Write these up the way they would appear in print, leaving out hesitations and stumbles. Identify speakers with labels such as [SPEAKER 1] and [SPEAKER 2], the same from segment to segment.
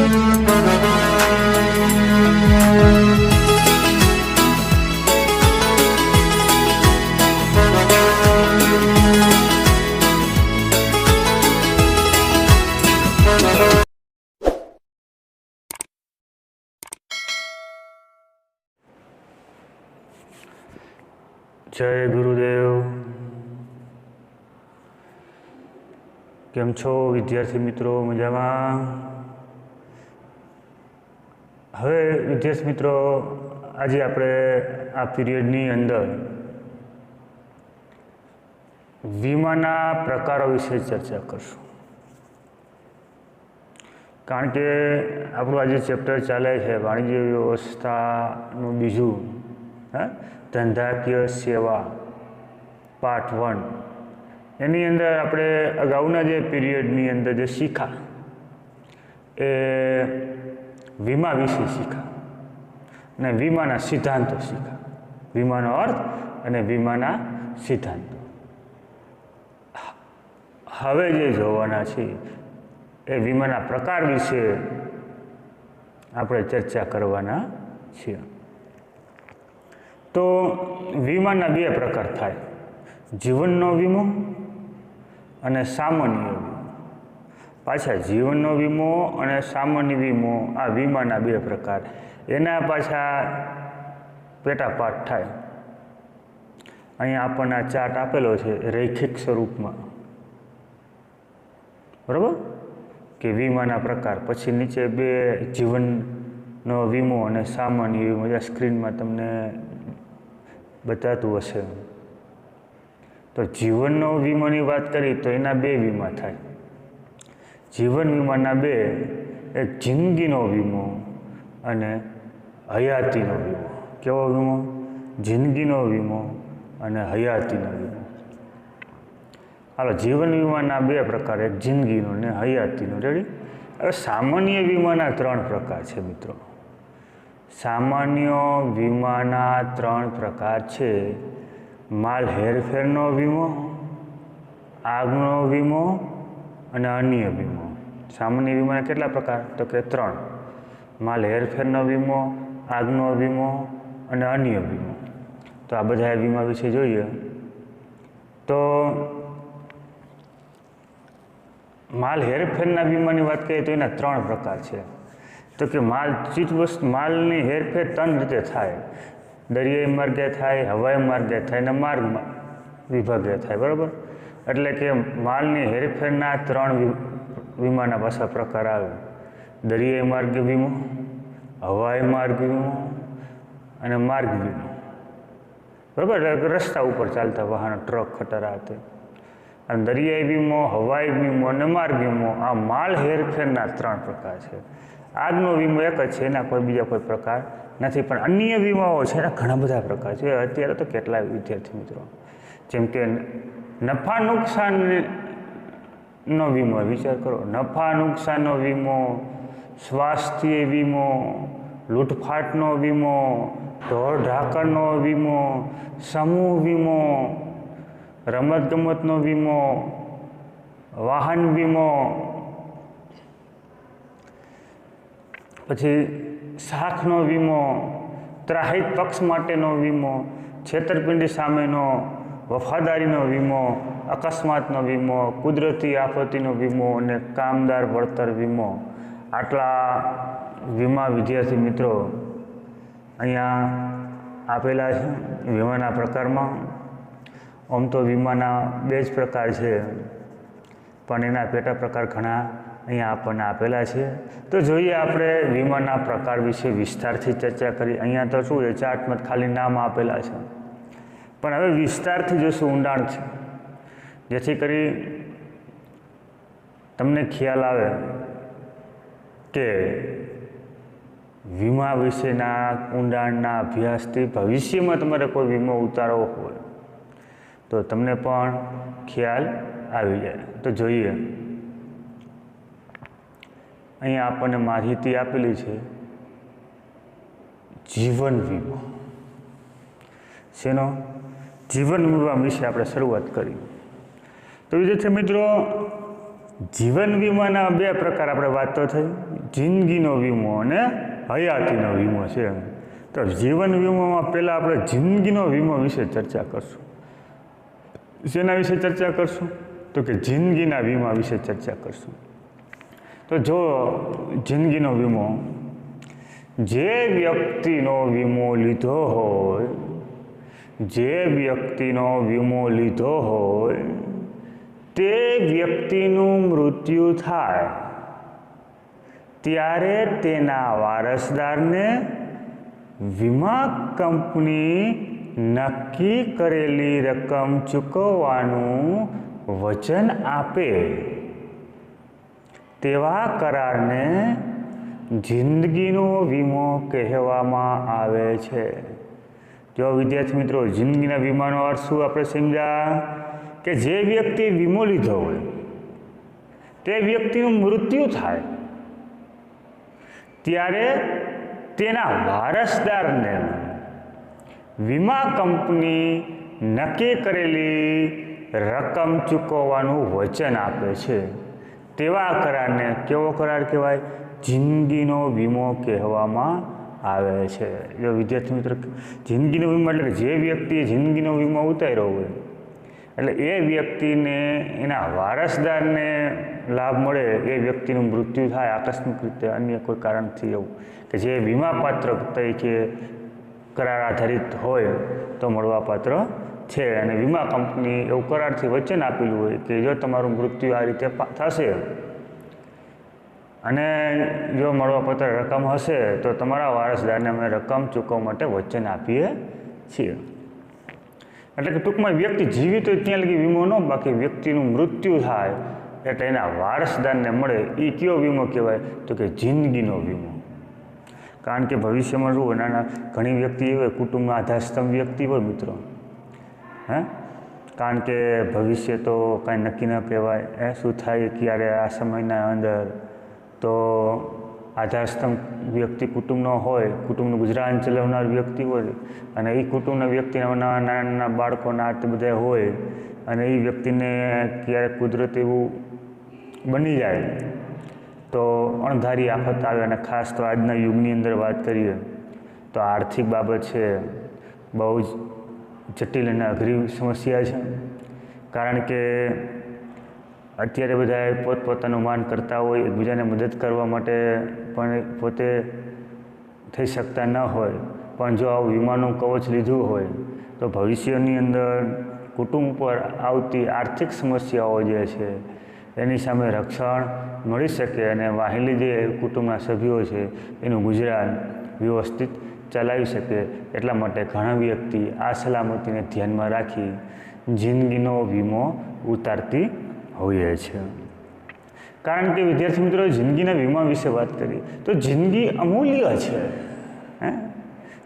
[SPEAKER 1] જય ગુરુદેવ. કેમ છો વિદ્યાર્થી મિત્રો? મજામાં? હવે વિદ્યાર્થી મિત્રો, આજે આપણે આ પીરિયડની અંદર વીમાના પ્રકારો વિશે ચર્ચા કરશું. કારણ કે આપણું આજે ચેપ્ટર ચાલે છે વાણિજ્ય વ્યવસ્થાનું બીજું, ધંધાકીય સેવા પાર્ટ 1. એની અંદર આપણે અગાઉના જે પીરિયડની અંદર જે શીખા એ વીમા વિશે શીખા અને વીમાના સિદ્ધાંતો શીખા. વીમાનો અર્થ અને વીમાના સિદ્ધાંતો. હવે જે જોવાના છે એ વીમાના પ્રકાર વિશે આપણે ચર્ચા કરવાના છીએ. તો વીમાના 2 પ્રકાર થાય: જીવનનો વીમો અને સામાન્ય વીમો. પાછા જીવનનો વીમો અને સામાન્ય વીમો, આ વીમાના 2 પ્રકાર, એના પાછા પેટાપાઠ થાય. અહીંયા આપણને આ ચાર્ટ આપેલો છે રૈખિક સ્વરૂપમાં, બરાબર? કે વીમાના પ્રકાર, પછી નીચે 2 જીવનનો વીમો અને સામાન્ય વીમો. આ સ્ક્રીનમાં તમને બતાતું હશે. તો જીવનનો વીમાની વાત કરી તો એના 2 વીમા થાય. જીવન વીમાના 2, એક જિંદગીનો વીમો અને હયાતીનો વીમો. કેવો વીમો? જિંદગીનો વીમો અને હયાતીનો વીમો. હાલો, જીવન વીમાના 2 પ્રકાર, એક જિંદગીનો ને હયાતીનો. રેડી? હવે સામાન્ય વીમાના 3 પ્રકાર છે મિત્રો. સામાન્ય વીમાના 3 પ્રકાર છે: માલ હેરફેરનો વીમો, આગનો વીમો અને અન્ય વીમો. સામાન્ય વીમાના કેટલા પ્રકાર? તો કે 3. માલ હેરફેરનો વીમો, આગનો વીમો અને અન્ય વીમો. તો આ બધા વીમા વિશે જોઈએ તો માલ હેરફેરના વીમાની વાત કરીએ તો એના 3 પ્રકાર છે. તો કે માલની હેરફેર 3 રીતે થાય: દરિયાઈ માર્ગે થાય, હવાઈ માર્ગે થાય અને માર્ગ વિભાગે થાય, બરાબર? એટલે કે માલની હેરફેરના 3 વીમાના પાછા પ્રકાર આવે: દરિયાઈ માર્ગ વીમો, હવાઈ માર્ગ વીમો અને માર્ગ વીમો, બરાબર? રસ્તા ઉપર ચાલતા વાહનો, ટ્રક, ખટારા તે. અને દરિયાઈ વીમો, હવાઈ વીમો અને માર્ગ વીમો, આ માલ હેરફેરના 3 પ્રકાર છે. આગનો વીમો એક જ છે, એના બીજા કોઈ પ્રકાર નથી. પણ અન્ય વીમાઓ છે એના ઘણા બધા પ્રકાર છે. અત્યારે તો કેટલાય વિદ્યાર્થી મિત્રો, જેમ કે નફા નુકસાનનો વીમો. વિચાર કરો, નફા નુકસાનનો વીમો, સ્વાસ્થ્ય વીમો, લૂંટફાટનો વીમો, ઢોર ઢાકરનો વીમો, સમૂહ વીમો, રમતગમતનો વીમો, વાહન વીમો, પછી શાખનો વીમો, ત્રાહિત પક્ષ માટેનો વીમો, છેતરપિંડી સામેનો, વફાદારીનો વીમો, અકસ્માતનો વીમો, કુદરતી આફતીનો વીમો અને કામદાર વળતર વીમો. આટલા વીમા વિદ્યાર્થી મિત્રો અહીંયા આપેલા છે વીમાના પ્રકારમાં. આમ તો વીમાના 2 જ પ્રકાર છે, પણ એના પેટા પ્રકાર ઘણા અહીંયા આપણને આપેલા છે. તો જોઈએ આપણે વીમાના પ્રકાર વિશે વિસ્તારથી ચર્ચા કરી. અહીંયા તો શું છે, ચાર્ટમાં ખાલી નામ આપેલા છે, પણ હવે વિસ્તારથી જોશું, ઊંડાણ છે, જેથી કરી તમને ખ્યાલ આવે કે વીમા વિશેના ઊંડાણના અભ્યાસથી ભવિષ્યમાં તમારે કોઈ વીમો ઉતારવો હોય તો તમને પણ ખ્યાલ આવી જાય. તો જોઈએ, અહીંયા આપણને માહિતી આપેલી છે જીવન વીમો. શેનો? જીવન વીમા વિશે આપણે શરૂઆત કરી. તો વિદ્યાર્થી મિત્રો, જીવન વીમાના 2 પ્રકાર આપણે વાત તો થઈ. જિંદગીનો વીમો અને હયાતીનો વીમો છે. તો જીવન વીમોમાં પહેલાં આપણે જિંદગીનો વીમો વિશે ચર્ચા કરશું. શેના વિશે ચર્ચા કરશું? તો કે જિંદગીના વીમા વિશે ચર્ચા કરશું. તો જો જિંદગીનો વીમો, જે વ્યક્તિનો વીમો લીધો હોય, જે વ્યક્તિનો વીમો લીધો હોય તે વ્યક્તિનું મૃત્યુ થાય ત્યારે તેના વારસદારને વીમા કંપની નક્કી કરેલી રકમ ચૂકવવાનું વચન આપે તેવા કરારને જિંદગીનો વીમો કહેવામાં આવે છે. જો વિદ્યાર્થી મિત્રો, જિંદગીના વીમાનો અર્થ શું આપણે સમજ્યા? કે જે વ્યક્તિએ વીમો લીધો હોય તે વ્યક્તિનું મૃત્યુ થાય ત્યારે તેના વારસદારને વીમા કંપની નક્કી કરેલી રકમ ચૂકવવાનું વચન આપે છે તેવા કરારને કેવો કરાર કહેવાય? જિંદગીનો વીમો કહેવામાં આવે છે. જો વિદ્યાર્થી મિત્રો, જિંદગીનો વીમો એટલે કે જે વ્યક્તિએ જિંદગીનો વીમો ઉતાર્યો હોય એટલે એ વ્યક્તિને એના વારસદારને લાભ મળે. એ વ્યક્તિનું મૃત્યુ થાય આકસ્મિક રીતે, અન્ય કોઈ કારણથી એવું કે જે વીમાપાત્ર તરીકે કરાર આધારિત હોય તો મળવાપાત્ર છે. અને વીમા કંપની એવું કરારથી વચન આપેલું હોય કે જો તમારું મૃત્યુ આ રીતે થશે અને જો મળવાપાત્ર રકમ હશે તો તમારા વારસદારને અમે રકમ ચૂકવવા માટે વચન આપીએ છીએ. એટલે કે ટૂંકમાં વ્યક્તિ જીવિત હોય ત્યાં લગી વીમો ન, બાકી વ્યક્તિનું મૃત્યુ થાય એટલે એના વારસદારને મળે એ કયો વીમો કહેવાય? તો કે જિંદગીનો વીમો. કારણ કે ભવિષ્યમાં શું હોય, નાના ઘણી વ્યક્તિ એવી હોય, કુટુંબના આધારસ્તંભ વ્યક્તિ હોય મિત્રો, કારણ કે ભવિષ્ય તો કાંઈ નક્કી ન કહેવાય. શું થાય ક્યારે આ સમયના અંદર, તો આધારસ્તંભ વ્યક્તિ કુટુંબનો હોય, કુટુંબનું ગુજરાન ચલાવનાર વ્યક્તિ હોય અને એ કુટુંબના વ્યક્તિના નાના નાના બાળકોના તે બધા હોય અને એ વ્યક્તિને ક્યારેક કુદરત એવું બની જાય તો અણધારી આફત આવે. અને ખાસ તો આજના યુગની અંદર વાત કરીએ તો આર્થિક બાબત છે બહુ જ જટિલ અને અઘરી સમસ્યા છે. કારણ કે અત્યારે બધા પોતપોતાનું માન કરતા હોય, એકબીજાને મદદ કરવા માટે પણ પોતે થઈ શકતા ન હોય. પણ જો આવું વીમાનું કવચ લીધું હોય તો ભવિષ્યની અંદર કુટુંબ પર આવતી આર્થિક સમસ્યાઓ જે છે એની સામે રક્ષણ મળી શકે અને વાહેલી જે કુટુંબના સભ્યો છે એનું ગુજરાન વ્યવસ્થિત ચલાવી શકે. એટલા માટે ઘણા વ્યક્તિ આ સલામતીને ધ્યાનમાં રાખી જિંદગીનો વીમો ઉતારતી હોઈએ છે. કારણ કે વિદ્યાર્થી મિત્રો, જિંદગીના વીમા વિશે વાત કરીએ તો જિંદગી અમૂલ્ય છે.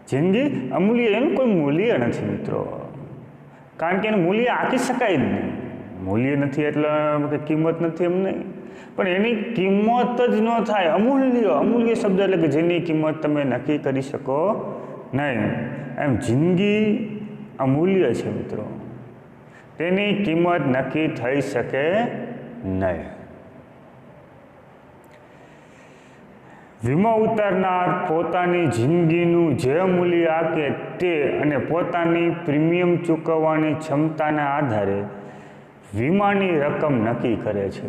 [SPEAKER 1] જિંદગી અમૂલ્ય, એનું કોઈ મૂલ્ય નથી મિત્રો. કારણ કે એનું મૂલ્ય આંકી શકાય જ નહીં. મૂલ્ય નથી એટલે કે કિંમત નથી એમ નહીં, પણ એની કિંમત જ ન થાય. અમૂલ્ય, અમૂલ્ય શબ્દ એટલે કે જેની કિંમત તમે નક્કી કરી શકો નહીં. એમ જિંદગી અમૂલ્ય છે મિત્રો, તેની કિંમત નક્કી થઈ શકે નહીં. વીમો ઉતારનાર પોતાની જિંદગીનું જે મૂલ્ય આપે તે અને પોતાની પ્રીમિયમ ચૂકવવાની ક્ષમતાના આધારે વીમાની રકમ નક્કી કરે છે.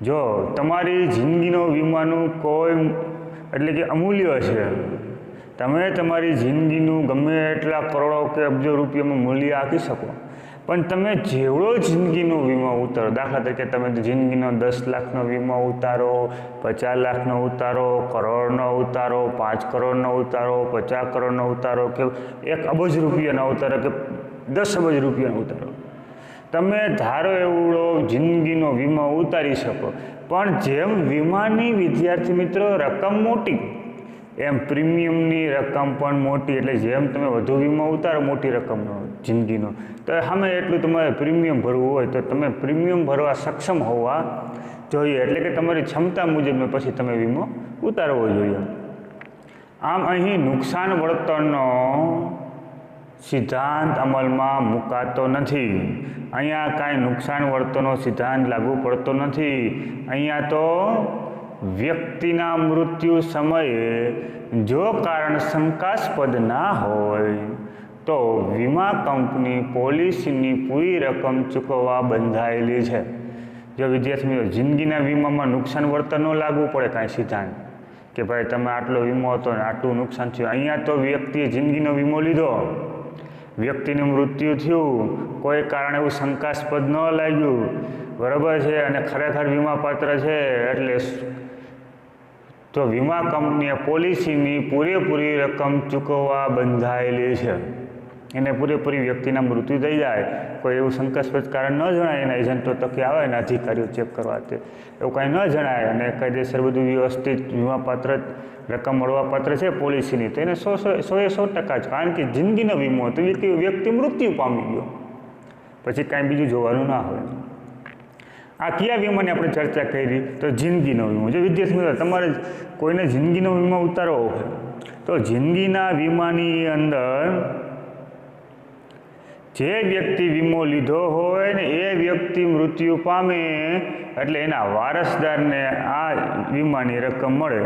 [SPEAKER 1] જો તમારી જિંદગીનો વીમાનું કોઈ એટલે કે અમૂલ્ય છે, તમે તમારી જિંદગીનું ગમે એટલા કરોડો કે અબજો રૂપિયામાં મૂલ્ય આપી શકો, પણ તમે જેવડો જિંદગીનો વીમો ઉતારો, દાખલા તરીકે તમે જિંદગીનો 10 લાખનો વીમો ઉતારો, 50 લાખનો ઉતારો, કરોડનો ઉતારો, 5 કરોડનો ઉતારો, 50 કરોડનો ઉતારો કે 1 અબજ રૂપિયાનો ઉતારો કે 10 અબજ રૂપિયાનો ઉતારો, તમે ધારો એવડો જિંદગીનો વીમો ઉતારી શકો. પણ જેમ વીમાની વિદ્યાર્થી મિત્રો રકમ મોટી એમ પ્રીમિયમની રકમ પણ મોટી. એટલે જેમ તમે વધુ વીમો ઉતારો મોટી રકમનો જિંદગીનો, તો સામે એટલું તમારે પ્રીમિયમ ભરવું હોય તો તમે પ્રીમિયમ ભરવા સક્ષમ હોવા જોઈએ. એટલે કે તમારી ક્ષમતા મુજબ પછી તમે વીમો ઉતારવો જોઈએ. આમ અહીં નુકસાન વળતરનો સિદ્ધાંત અમલમાં મુકાતો નથી. અહીંયા કાંઈ નુકસાન વળતરનો સિદ્ધાંત લાગુ પડતો નથી. અહીંયા તો વ્યક્તિના મૃત્યુ સમયે જો કારણ શંકાસ્પદ ના હોય તો વીમા કંપની પોલિસીની પૂરી રકમ ચૂકવવા બંધાયેલી છે. જો વિદ્યાર્થી મિત્રો જિંદગીના વીમામાં નુકસાન વળતર ન લાગવું પડે કાંઈ સિદ્ધાંત કે ભાઈ તમે આટલો વીમો હતો ને આટલું નુકસાન થયું. અહીંયા તો વ્યક્તિએ જિંદગીનો વીમો લીધો, વ્યક્તિનું મૃત્યુ થયું, કોઈ કારણ એવું શંકાસ્પદ ન લાગ્યું, બરાબર છે, અને ખરેખર વીમાપાત્ર છે, એટલે તો વીમા કંપનીએ પોલિસીની પૂરેપૂરી રકમ ચૂકવવા બંધાયેલી છે. એને પૂરેપૂરી વ્યક્તિના મૃત્યુ થઈ જાય, કોઈ એવું શંકાસ્પદ કારણ ન જણાય, એના એજન્ટો તકે આવે ને અધિકારીઓ ચેક કરવા, તે એવું કાંઈ ન જણાય અને કાયદેસર બધું વ્યવસ્થિત વીમાપાત્ર રકમ મળવાપાત્ર છે પોલિસીની, તો એને 100% જ, કારણ કે જિંદગીનો વીમો તો વ્યક્તિ મૃત્યુ પામી ગયો, પછી કાંઈ બીજું જોવાનું ના હોય. આ કયા વીમાની આપણે ચર્ચા કરી? તો જિંદગીનો વીમો. જો વિદ્યાર્થી મિત્રો તમારે કોઈને જિંદગીનો વીમો ઉતારવો હોય તો જિંદગીના વીમાની અંદર જે વ્યક્તિ વીમો લીધો હોય ને એ વ્યક્તિ મૃત્યુ પામે એટલે એના વારસદારને આ વીમાની રકમ મળે,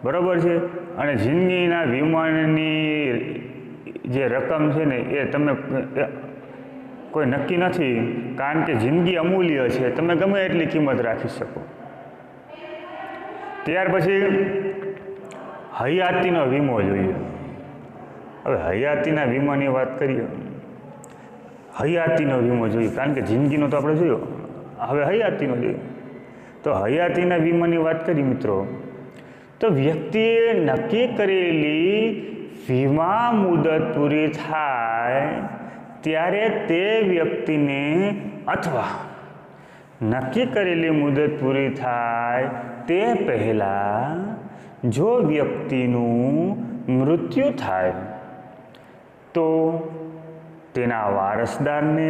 [SPEAKER 1] બરાબર છે. અને જિંદગીના વીમાની જે રકમ છે ને એ તમે કોઈ નક્કી નથી, કારણ કે જિંદગી અમૂલ્ય છે, તમે ગમે એટલી કિંમત રાખી શકો. ત્યાર પછી હયાતીનો વીમો જોઈએ. હવે હયાતીના વીમાની વાત કરીએ, હયાતીનો વીમો જોઈએ, કારણ કે જિંદગીનો તો આપણે જોયો, હવે હયાતીનો જોઈએ. તો હયાતીના વીમાની વાત કરી મિત્રો, તો વ્યક્તિએ નક્કી કરેલી વીમા મુદત પૂરી થાય ત્યારે તે વ્યક્તિને અથવા નક્કી કરેલી મુદત પૂરી થાય તે પહેલાં જો વ્યક્તિનું મૃત્યુ થાય તો તેના વારસદારને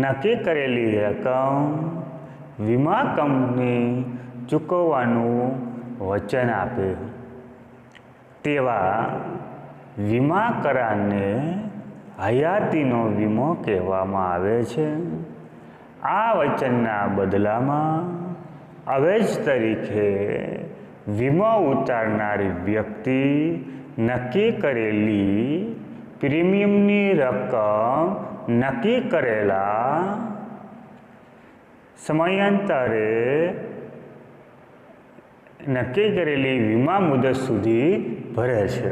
[SPEAKER 1] નક્કી કરેલી રકમ વીમા કંપની ચૂકવવાનું વચન આપે. તેવા વીમા કરારને હયાતીનો વીમો કહેવામાં આવે છે. આ વચનના બદલામાં અવેજ તરીકે વીમો ઉતારનારી વ્યક્તિ નક્કી કરેલી પ્રીમિયમની રકમ નક્કી કરેલા સમયાંતરે નક્કી કરેલી વીમા મુદત સુધી ભરે છે.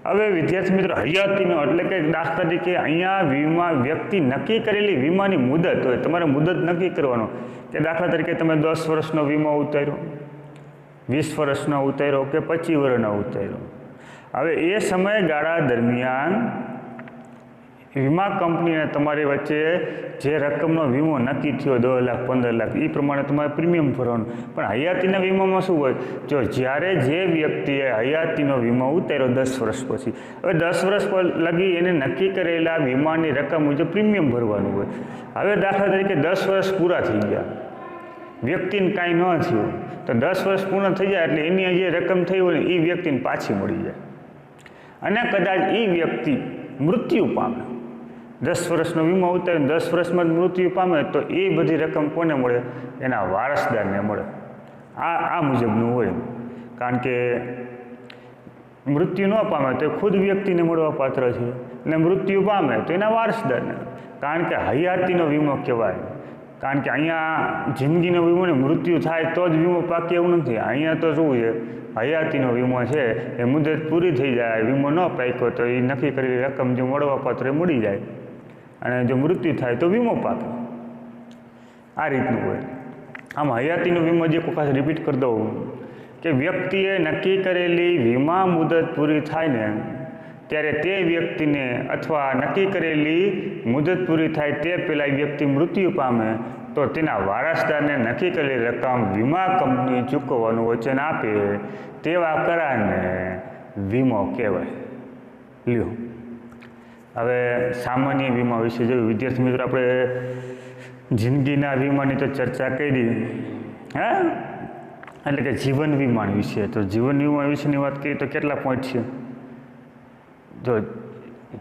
[SPEAKER 1] હવે વિદ્યાર્થી મિત્રો હયાતીનો એટલે કે દાખલા તરીકે અહીંયા વીમા વ્યક્તિ નક્કી કરેલી વીમાની મુદત હોય, તમારે મુદત નક્કી કરવાનો કે દાખલા તરીકે તમે 10 વર્ષનો વીમો ઉતાર્યો, 20 વર્ષનો ઉતાર્યો કે 25 વર્ષનો ઉતાર્યો. હવે એ સમયગાળા દરમિયાન વીમા કંપનીને તમારી વચ્ચે જે રકમનો વીમો નક્કી થયો 10 લાખ 15 લાખ એ પ્રમાણે તમારે પ્રીમિયમ ભરવાનું. પણ હયાતીના વીમામાં શું હોય, જો જ્યારે જે વ્યક્તિએ હયાતીનો વીમો ઉતાર્યો 10 વર્ષ પછી, હવે 10 વર્ષ પર લગી એને નક્કી કરેલા વીમાની રકમ મુજબ પ્રીમિયમ ભરવાનું હોય. હવે દાખલા તરીકે 10 વર્ષ પૂરા થઈ ગયા, વ્યક્તિને કાંઈ ન થયું, તો 10 વર્ષ પૂર્ણ થઈ જાય એટલે એની જે રકમ થઈ હોય ને એ વ્યક્તિને પાછી મળી જાય. અને કદાચ એ વ્યક્તિ મૃત્યુ પામે, 10 વર્ષનો વીમો ઉતારીને 10 વર્ષમાં જ મૃત્યુ પામે તો એ બધી રકમ કોને મળે? એના વારસદારને મળે. આ મુજબનું હોય, કારણ કે મૃત્યુ ન પામે તો ખુદ વ્યક્તિને મળવા પાત્ર છે, અને મૃત્યુ પામે તો એના વારસદારને, કારણ કે હયાતીનો વીમો કહેવાય. કારણ કે અહીંયા જિંદગીનો વીમો ને મૃત્યુ થાય તો જ વીમો પાકે એવું નથી. અહીંયા તો શું છે, હયાતીનો વીમો છે એ મુદત પૂરી થઈ જાય, વીમો ન પાક્યો તો એ નક્કી કરેલી રકમ જો મળવાપાત્ર એ મળી જાય, અને જો મૃત્યુ થાય તો વીમો પાકે. આ રીતનું હોય. આમ હયાતીનો વીમો જે કોઈ ખાસ રિપીટ કરી દઉં કે વ્યક્તિએ નક્કી કરેલી વીમા મુદત પૂરી થાય ને ત્યારે તે વ્યક્તિને અથવા નક્કી કરેલી મુદત પૂરી થાય તે પહેલાં વ્યક્તિ મૃત્યુ પામે તો તેના વારસદારને નક્કી કરેલી રકમ વીમા કંપની ચૂકવવાનું વચન આપે તેવા કરારને વીમો કહેવાય. લ્યો, હવે સામાન્ય વીમા વિશે જોયું. વિદ્યાર્થી મિત્રો આપણે જિંદગીના વીમાની તો ચર્ચા કરી, હા, એટલે કે જીવન વીમા વિશે. તો જીવન વીમા વિશેની વાત કરીએ તો કેટલા પોઈન્ટ છે? જો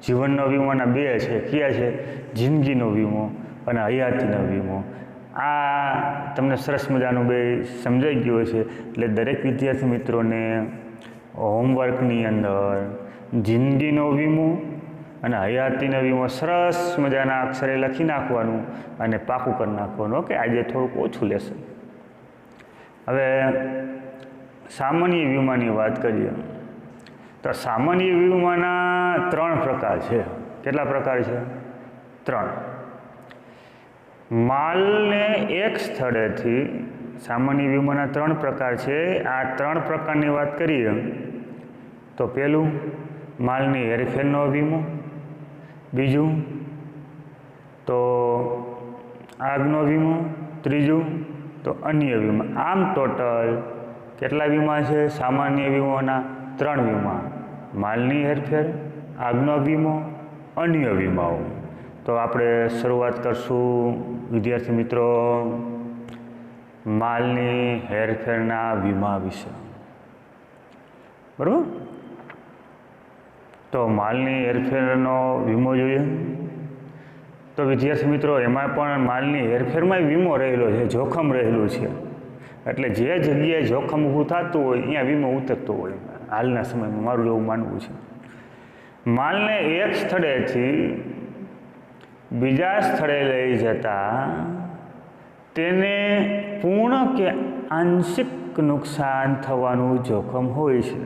[SPEAKER 1] જીવનનો વીમાના 2 છે. કયા છે? જિંદગીનો વીમો અને હયાતીનો વીમો. આ તમને સરસ મજાનું બે સમજાઈ ગયું છે. એટલે દરેક વિદ્યાર્થી મિત્રોને હોમવર્કની અંદર જિંદગીનો વીમો અને હયાતીનો વીમો સરસ મજાના અક્ષરે લખી નાખવાનું અને પાકું કરી નાખવાનું. ઓકે, આજે થોડુંક ઓછું લેશે. હવે સામાન્ય વીમાની વાત કરીએ તો સામાન્ય વીમાના 3 પ્રકાર છે. કેટલા પ્રકાર છે? 3. માલને એક સ્થળેથી સામાન્ય વીમાના 3 પ્રકાર છે. આ 3 પ્રકારની વાત કરીએ તો પહેલું માલની હેરફેરનો વીમો, બીજું તો આગનો વીમો, ત્રીજું તો અન્ય વીમા. આમ ટોટલ કેટલા વીમા છે? સામાન્ય વીમાના 3 વીમા: માલની હેરફેર, આગનો વીમો, અન્ય વીમાઓ. તો આપણે શરૂઆત કરશું વિદ્યાર્થી મિત્રો માલની હેરફેરના વીમા વિશે. બરાબર? તો માલની હેરફેરનો વીમો જોઈએ તો વિદ્યાર્થી મિત્રો એમાં પણ માલની હેરફેરમાં વીમો રહેલો છે, જોખમ રહેલું છે. એટલે જે જગ્યાએ જોખમ ઊભું થતું હોય અહીંયા વીમો ઉતરતો હોય હાલના સમયમાં, મારું એવું માનવું છે. માલને એક સ્થળેથી બીજા સ્થળે લઈ જતા તેને પૂર્ણ કે આંશિક નુકસાન થવાનું જોખમ હોય છે.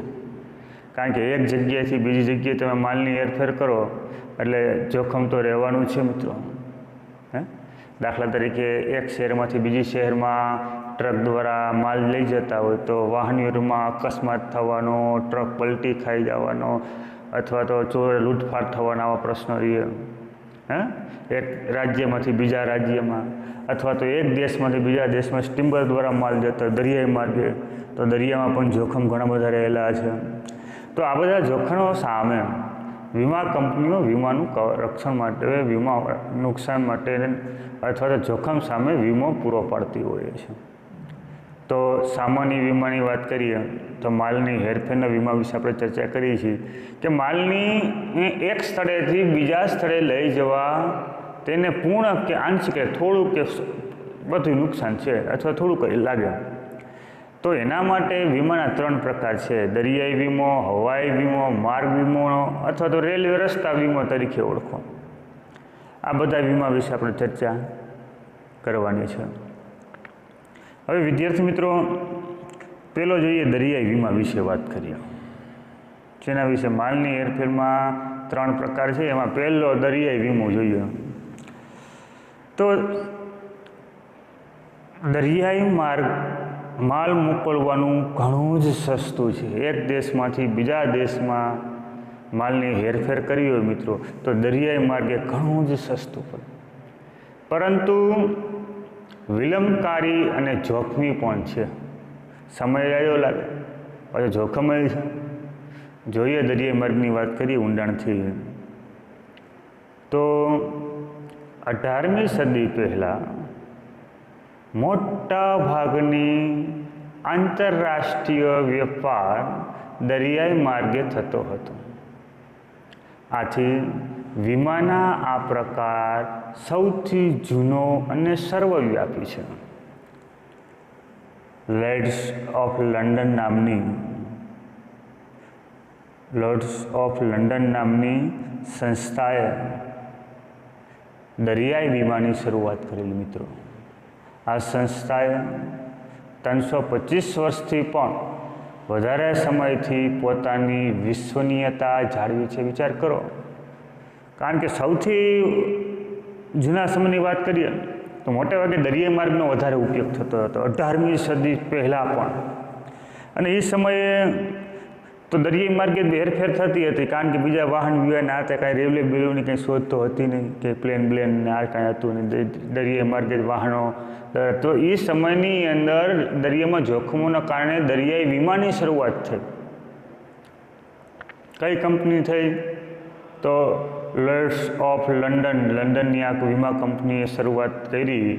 [SPEAKER 1] કારણ કે એક જગ્યાએથી બીજી જગ્યાએ તમે માલની હેરફેર કરો એટલે જોખમ તો રહેવાનું છે મિત્રો. દાખલા તરીકે એક શહેરમાંથી બીજી શહેરમાં ટ્રક દ્વારા માલ લઈ જતા હોય તો વાહનવ્યવહારમાં અકસ્માત થવાનો, ટ્રક પલટી ખાઈ જવાનો અથવા તો ચોર લૂંટફાટ થવાના આવા પ્રશ્નો રહે. એક રાજ્યમાંથી બીજા રાજ્યમાં અથવા તો એક દેશમાંથી બીજા દેશમાં સ્ટીમર દ્વારા માલ જતો દરિયાઈ માર્ગે, તો દરિયામાં પણ જોખમ ઘણા બધા રહેલા છે. તો આ બધા જોખમો સામે વીમા કંપનીઓ વીમાનું રક્ષણ માટે, વીમા નુકસાન માટે અથવા તો જોખમ સામે વીમો પૂરો પાડતી હોય છે. તો સામાન્ય વીમાની વાત કરીએ તો માલની હેરફેરના વીમા વિશે આપણે ચર્ચા કરીએ છીએ કે માલની એક સ્થળેથી બીજા સ્થળે લઈ જવા તેને પૂર્ણ કે આંશિક થોડું કે બધું નુકસાન છે અથવા થોડું કંઈ લાગે તો એના માટે વીમાના 3 પ્રકાર છે: દરિયાઈ વીમો, હવાઈ વીમો, માર્ગ વીમો અથવા તો રેલવે રસ્તા વીમો તરીકે ઓળખો. આ બધા વીમા વિશે આપણે ચર્ચા કરવાની છે. હવે વિદ્યાર્થી મિત્રો પહેલો જોઈએ દરિયાઈ વીમા વિશે વાત કરીએ. જેના વિશે માલની હેરફેરમાં 3 પ્રકાર છે, એમાં પહેલો દરિયાઈ વીમો જોઈએ. તો દરિયાઈ માલ મોકલવાનું ઘણું જ સસ્તું છે. એક દેશમાંથી બીજા દેશમાં માલની હેરફેર કરવી હોય મિત્રો તો દરિયાઈ માર્ગે ઘણું જ સસ્તું પડે, પરંતુ વિલંબકારી અને જોખમી પણ છે. સમય જાજો લાગે, પાછો જોખમ છે. જોઈએ દરિયાઈ માર્ગની વાત કરીએ ઊંડાણથી તો 18મી સદી પહેલાં મોટા ભાગની આંતરરાષ્ટ્રીય વેપાર દરિયાઈ માર્ગે થતો હતો. આથી વીમાના આ પ્રકાર સૌથી જૂનો અને સર્વવ્યાપી છે. લોર્ડ્સ ઓફ લંડન નામની સંસ્થાએ દરિયાઈ વીમાની શરૂઆત કરેલી મિત્રો. આ સંસ્થાએ 325 વર્ષથી પણ વધારે સમયથી પોતાની વિશ્વનીયતા જાળવી છે. વિચાર કરો, કારણ કે સૌથી જૂના સમયની વાત કરીએ તો મોટે ભાગે દરિયાઈ માર્ગનો વધારે ઉપયોગ થતો હતો 18મી સદી પહેલાં પણ. અને એ સમયે તો દરિયાઈ માર્ગે હેરફેર થતી હતી, કારણ કે બીજા વાહન વ્યવહારના આ તે કાંઈ રેલવે બેલવેની કંઈ શોધ તો હતી નહીં કે પ્લેન ને આ કાંઈ હતું નહીં. દરિયાઈ માર્ગે વાહનો, તો એ સમયની અંદર દરિયામાં જોખમોના કારણે દરિયાઈ વીમાની શરૂઆત થઈ. કઈ કંપની થઈ? તો લોર્ડ્સ ઓફ લંડનની આ વીમા કંપનીએ શરૂઆત કરી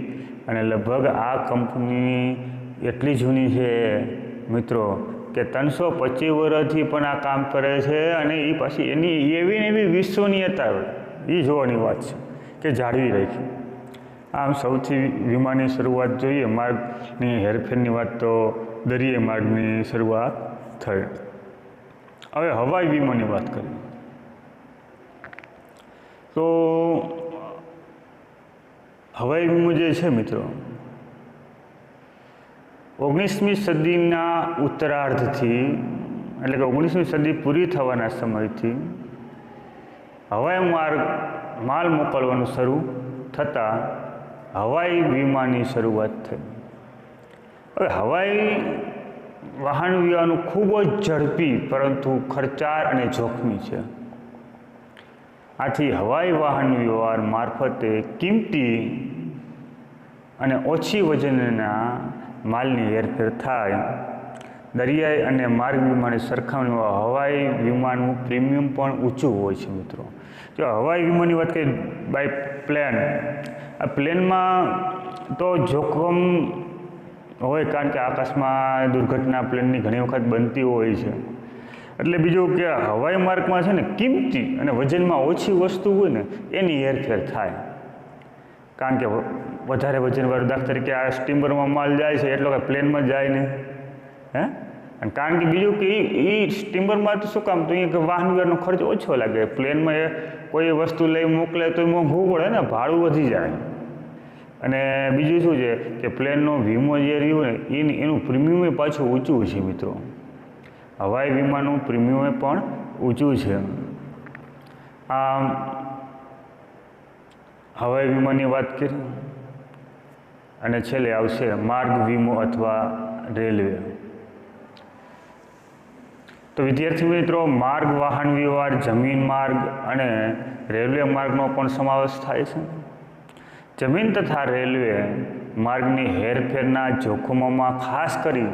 [SPEAKER 1] અને લગભગ આ કંપની એટલી જૂની છે મિત્રો કે 325 વર્ષથી પણ આ કામ કરે છે. અને એ પાછી એની એવી વિશ્વનીયતા એ જોવાની વાત છે કે જાળવી રાખી. આમ સૌથી વીમાની શરૂઆત જોઈએ માર્ગની હેરફેરની વાત તો દરિયાઈ માર્ગની શરૂઆત થઈ. હવે હવાઈ વીમાની વાત કરીએ તો હવાઈ વીમો જે છે મિત્રો 19મી સદીના ઉત્તરાર્ધથી એટલે કે 19મી સદી પૂરી થવાના સમયથી હવાઈ માર્ગ માલ મોકલવાનું શરૂ થતાં હવાઈ વીમાની શરૂઆત થઈ. હવે હવાઈ વાહન વ્યવહારનું ખૂબ જ ઝડપી પરંતુ ખર્ચાળ અને જોખમી છે. આથી હવાઈ વાહન વ્યવહાર મારફતે કિંમતી અને ઓછી વજનના માલની હેરફેર થાય. દરિયાઈ અને માર્ગ વિમાની સરખામણીમાં હવાઈ વિમાનનું પ્રીમિયમ પણ ઊંચું હોય છે મિત્રો. જો હવાઈ વિમાનની વાત કરીએ બાય પ્લેન, આ પ્લેનમાં તો જોખમ હોય કારણ કે આકાશમાં દુર્ઘટના પ્લેનની ઘણી વખત બનતી હોય છે. એટલે બીજું કે હવાઈ માર્ગમાં છે ને કિંમતી અને વજનમાં ઓછી વસ્તુ હોય ને એની હેરફેર થાય. કારણ કે વધારે વજનવાળું દાખલા તરીકે આ સ્ટીમરમાં માલ જાય છે એટલો કે પ્લેનમાં જાય નહીં હે. અને કારણ કે બીજું કે એ સ્ટીમરમાં તો શું કામ તો અહીંયા વાહન વ્યવહારનો ખર્ચ ઓછો લાગે. પ્લેનમાં એ કોઈ વસ્તુ લઈ મોકલે તો મોંઘું પડે ને, ભાડું વધી જાય. અને બીજું શું છે કે પ્લેનનો વીમો જે રહ્યું ને એનું પ્રીમિયમ પાછું ઊંચું છે મિત્રો. હવાઈ વીમાનું પ્રીમિયમ પણ ઊંચું છે. આમ હવાઈ વીમાની વાત કરી અને છેલ્લે આવશે માર્ગ વીમો અથવા રેલવે. તો વિદ્યાર્થી મિત્રો, માર્ગ વાહન વ્યવહાર જમીન માર્ગ અને રેલવે માર્ગનો પણ સમાવેશ થાય છે. જમીન તથા રેલવે માર્ગની હેરફેરના જોખમોમાં ખાસ કરી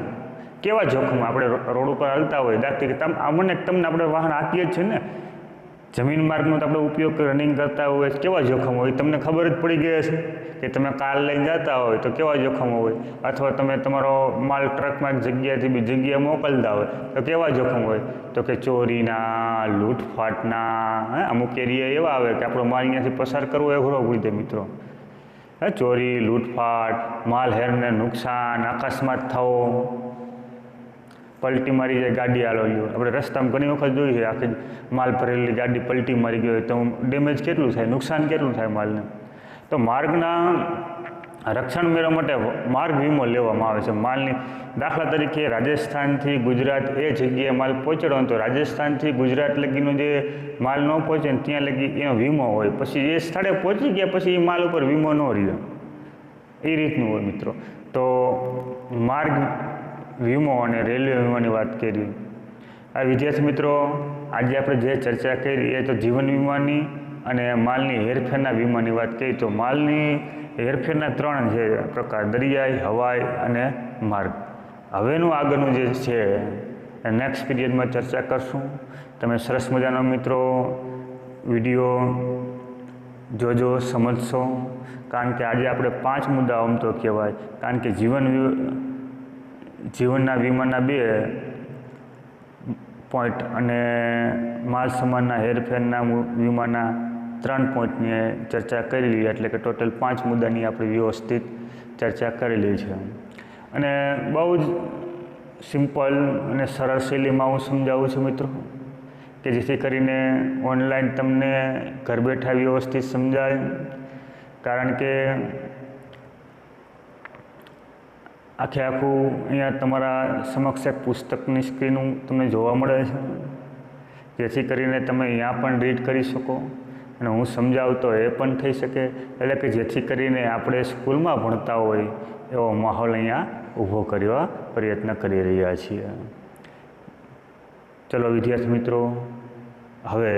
[SPEAKER 1] કેવા જોખમો આપણે રોડ ઉપર હાલતા હોય દાખલા કે તમને આપણે વાહન આપીએ જ છે ને, જમીન માર્ગનો તો આપણે ઉપયોગ રનિંગ કરતા હોય કેવા જોખમો હોય તમને ખબર જ પડી ગઈ હશે કે તમે કાર લઈને જતા હોય તો કેવા જોખમો હોય, અથવા તમે તમારો માલ ટ્રકમાં એક જગ્યાએથી બીજી જગ્યાએ મોકલતા હોય તો કેવા જોખમ હોય. તો કે ચોરીના, લૂંટફાટના, અમુક એરિયા એવા આવે કે આપણો માલ અહીંયાથી પસાર કરવો એ ઘણો પડી જાય મિત્રો. ચોરી, લૂંટફાટ, માલ હેરને નુકસાન, અકસ્માત થવો, પલટી મારી જાય ગાડી હાલો લ્યો. આપણે રસ્તામાં ઘણી વખત જોઈ છે આખી માલ ભરેલી ગાડી પલટી મારી ગઈ હોય તો ડેમેજ કેટલું થાય, નુકસાન કેટલું થાય માલને. તો માર્ગના રક્ષણ મેળવવા માટે માર્ગ વીમો લેવામાં આવે છે. માલની દાખલા તરીકે રાજસ્થાનથી ગુજરાત એ જગ્યાએ માલ પહોંચાડવાનો તો રાજસ્થાનથી ગુજરાત લગીનો જે માલ ન પહોંચે ને ત્યાં લગી એનો વીમો હોય. પછી એ સ્થળે પહોંચી ગયા પછી એ માલ ઉપર વીમો ન રહ્યો, એ રીતનું હોય મિત્રો. તો માર્ગ વીમો અને રેલવે વીમાની વાત કરી. આ વિદ્યાર્થી મિત્રો, આજે આપણે જે ચર્ચા કરી એ તો જીવન વીમાની અને માલની હેરફેરના વીમાની વાત કરી. તો માલની હેરફેરના 3 છે પ્રકાર: દરિયાઈ, હવાઈ અને માર્ગ. હવેનું આગળનું જે છે નેક્સ્ટ પીરિયડમાં ચર્ચા કરશું. તમે સરસ મજાનો મિત્રો વિડીયો જોજો, સમજશો. કારણ કે આજે આપણે 5 મુદ્દાઓ આમ તો કહેવાય, કારણ કે જીવનના વીમાના 2 પોઈન્ટ અને માલ સામાનના હેરફેરના વીમાના 3 પોઈન્ટની ચર્ચા કરેલી, એટલે કે ટોટલ 5 મુદ્દાની આપણે વ્યવસ્થિત ચર્ચા કરેલી છે. અને બહુ જ સિમ્પલ અને સરળ શૈલીમાં હું સમજાવું છું મિત્રો, કે જેથી કરીને ઓનલાઈન તમને ઘર બેઠા વ્યવસ્થિત સમજાય. કારણ કે આખું અહીંયા તમારા સમક્ષ એક પુસ્તકની સ્ક્રીન તમને જોવા મળે છે, જેથી કરીને તમે અહીંયા પણ રીડ કરી શકો અને હું સમજાવતો એ પણ થઈ શકે. એટલે કે જેથી કરીને આપણે સ્કૂલમાં ભણતા હોય એવો માહોલ અહીંયા ઊભો કરવા પ્રયત્ન કરી રહ્યા છીએ. ચલો વિદ્યાર્થી મિત્રો, હવે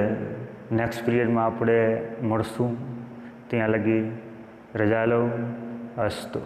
[SPEAKER 1] નેક્સ્ટ પીરિયડમાં આપણે મળશું. ત્યાં લગી રજા લો. અસ્તુ.